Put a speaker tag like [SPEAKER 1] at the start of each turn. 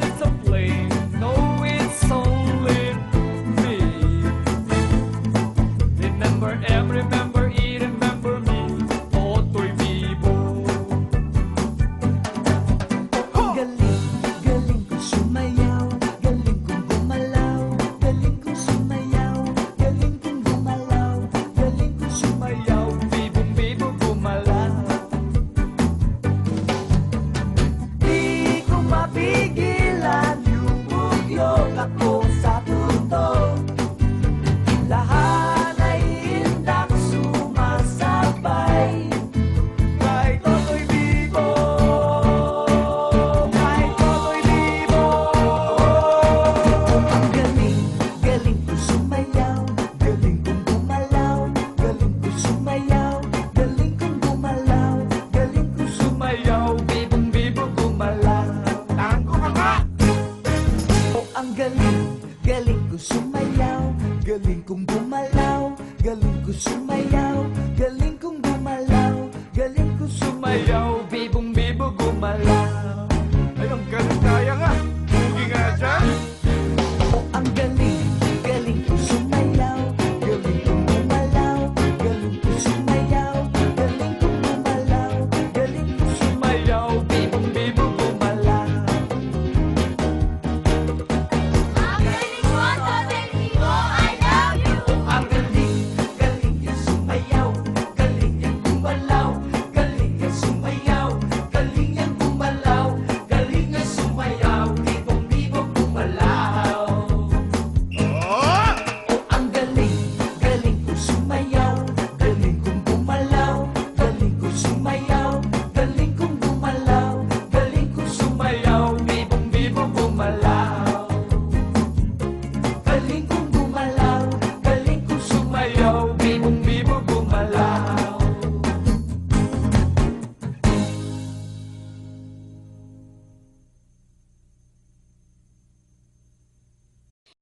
[SPEAKER 1] birds are playing. No, it's only me. Remember, eat, remember me. Toto'y bibo.
[SPEAKER 2] Galing, galing kong sumayaw, galing kong gumalaw, galing kong sumayaw, galing kong gumalaw, galing kong sumayaw.
[SPEAKER 1] Bibong bibo gumalaw.
[SPEAKER 2] Di ko mapigilan, yumugyok ako sa tutok. Lahat ay hindak sumasabay.
[SPEAKER 1] Kahit toto'y bibo. Kahit toto'y bibo.
[SPEAKER 2] Ang galing, galing ko sumayaw, galing kong gumalaw, galing ko sumayaw, galing kong gumalaw, galing ko
[SPEAKER 1] Sumayaw, bibong bibo gumalaw. Tango ka nga!
[SPEAKER 2] ang galing, galing ko sumayaw, galing kong gumalaw, galing ko sumayaw, galing kong gumalaw, galing ko
[SPEAKER 1] Sumayaw, bibong bibo gumalaw. Ay, ang galing kaya nga. Pugi nga dyan.
[SPEAKER 2] ang galing, galing ko sumayaw, galing kong gumalaw, galing ko sumayaw, galing kong gumalaw, galing ko
[SPEAKER 1] Sumayaw, bibong bibo gumalaw.
[SPEAKER 2] ang galing, galing yung sumayaw, galing yung gumalaw, galing yung sumayaw, galing yung gumalaw, galing yung sumayaw, bibong-bibong gumalaw. Ang galing, galing ko sumayaw, galing kong gumalaw, galing ko sumayaw, galing kong gumalaw, galing ko
[SPEAKER 1] Sumayaw, bibong bibo gumalaw.
[SPEAKER 2] galing kong gumalaw, galing ko sumayaw.
[SPEAKER 1] Sumayaw,